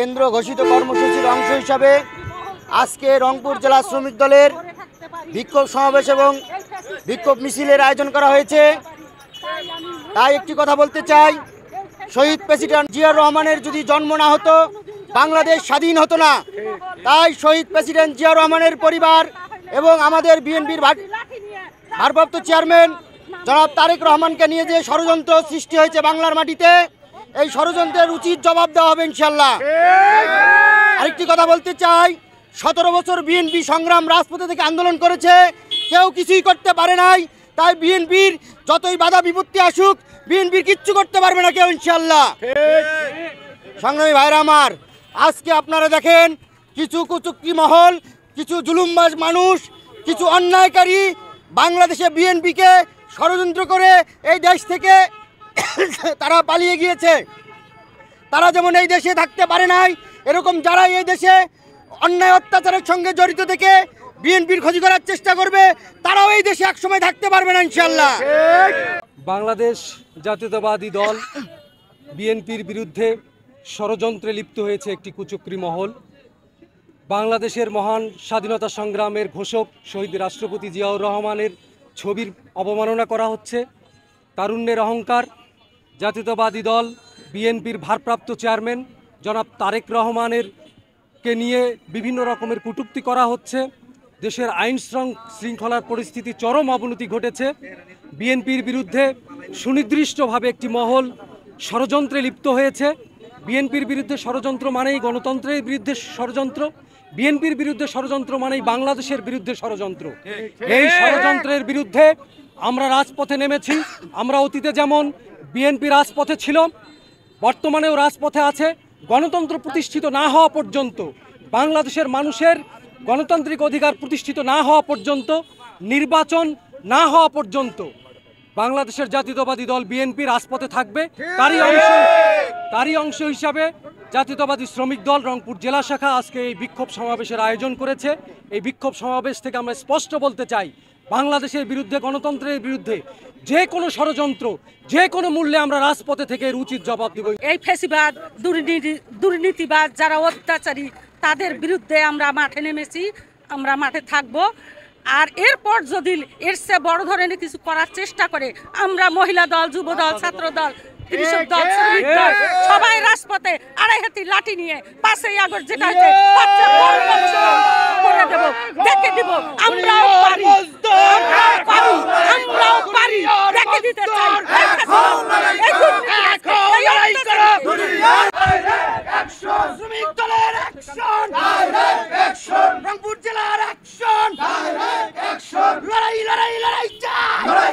কেন্দ্র ঘোষিত কর্মসূচির অংশ হিসাবে আজকে রংপুর জেলা শ্রমিক দলের বিক্ষোভ সমাবেশ এবং বিক্ষোভ মিছিলের আয়োজন করা হয়েছে। তাই একটি কথা বলতে চাই, শহীদ প্রেসিডেন্ট জিয়াউর রহমানের যদি জন্ম না হতো বাংলাদেশ স্বাধীন হতো না। তাই শহীদ প্রেসিডেন্ট জিয়াউর রহমানের পরিবার এবং আমাদের বিএনপির ভারপ্রাপ্ত চেয়ারম্যান জনাব তারেক রহমানকে নিয়ে যে ষড়যন্ত্র সৃষ্টি হয়েছে বাংলার মাটিতে, এই ষড়যন্ত্রের উচিত জবাব দেওয়া হবে ইনশাল্লাহ। আরেকটি কথা বলতে চাই, 17 বছর বিএনপি সংগ্রাম রাজপথে থেকে আন্দোলন করেছে, কেউ কিছুই করতে পারে নাই। তাই বিএনপির যতই বাধা বিপত্তি আসুক বিএনপির কিচ্ছু করতে পারবে না কেউ ইনশাল্লাহ। সংগ্রামী ভাইরা আমার, আজকে আপনারা দেখেন কিছু কুচুক্তি মহল, কিছু জুলুমবাজ মানুষ, কিছু অন্যায়কারী বাংলাদেশে বিএনপিকে ষড়যন্ত্র করে এই দেশ থেকে তারা পালিয়ে গিয়েছে। তারা যেমন এই দেশে থাকতে পারে নাই, এরকম যারা এই দেশে অন্যায় অত্যাচারের সঙ্গে জড়িত থেকে বিএনপির ক্ষতি করার চেষ্টা করবে, তারাও এই দেশে একসময় থাকতে পারবে না ইনশাল্লাহ। বাংলাদেশ জাতীয়তাবাদী দল বিএনপির বিরুদ্ধে ষড়যন্ত্রে লিপ্ত হয়েছে একটি কুচক্রী মহল। বাংলাদেশের মহান স্বাধীনতা সংগ্রামের ঘোষক শহীদ রাষ্ট্রপতি জিয়াউর রহমানের ছবির অবমাননা করা হচ্ছে। তারুণ্যের অহংকার জাতীয়তাবাদী দল বিএনপির ভারপ্রাপ্ত চেয়ারম্যান জনাব তারেক রহমানেরকে নিয়ে বিভিন্ন রকমের কটূক্তি করা হচ্ছে। দেশের আইন শৃঙ্খলার পরিস্থিতি চরম অবনতি ঘটেছে। বিএনপির বিরুদ্ধে সুনির্দিষ্টভাবে একটি মহল ষড়যন্ত্রে লিপ্ত হয়েছে। বিএনপির বিরুদ্ধে ষড়যন্ত্র মানেই গণতন্ত্রের বিরুদ্ধে ষড়যন্ত্র, বিএনপির বিরুদ্ধে ষড়যন্ত্র মানেই বাংলাদেশের বিরুদ্ধে ষড়যন্ত্র। এই ষড়যন্ত্রের বিরুদ্ধে আমরা রাজপথে নেমেছি। আমরা অতীতে যেমন বিএনপি রাজপথে ছিল, বর্তমানেও রাজপথে আছে। গণতন্ত্র প্রতিষ্ঠিত না হওয়া পর্যন্ত, বাংলাদেশের মানুষের গণতান্ত্রিক অধিকার প্রতিষ্ঠিত না হওয়া পর্যন্ত, নির্বাচন না হওয়া পর্যন্ত বাংলাদেশের জাতীয়তাবাদী দল বিএনপি রাজপথে থাকবে। তারই অংশ হিসাবে জাতীয়তাবাদী শ্রমিক দল রংপুর জেলা শাখা আজকে এই বিক্ষোভ সমাবেশের আয়োজন করেছে। এই বিক্ষোভ সমাবেশ থেকে আমরা স্পষ্ট বলতে চাই, বাংলাদেশের বিরুদ্ধে, গণতন্ত্রের বিরুদ্ধে যে কোনো ষড়যন্ত্র, যে কোনো মূল্যে আমরা রাজপথে থেকে এর উচিত জবাব দেব। এই ফ্যাসিবাদ, দুর্নীতিবাদ যারা অত্যাচারী, তাদের বিরুদ্ধে আমরা মাঠে নেমেছি, আমরা মাঠে থাকব। আর এরপর যদি এর চেয়ে বড় ধরনের কিছু করার চেষ্টা করে, আমরা মহিলা দল, যুব দল, ছাত্র দল, কৃষক দল, শ্রমিক দল সবাই রাজপথে আড়াই হাতি লাঠি নিয়ে 5ই আগস্ট যেটা হয়েছে করে দেব, দেখে দেব। আমরাও পারি, আমরাও পারি, দেখে দিতে চাই। শ্রমিক দলের অ্যাকশন, রংপুর জেলার অ্যাকশন, লড়াই লড়াই লড়াই চাই।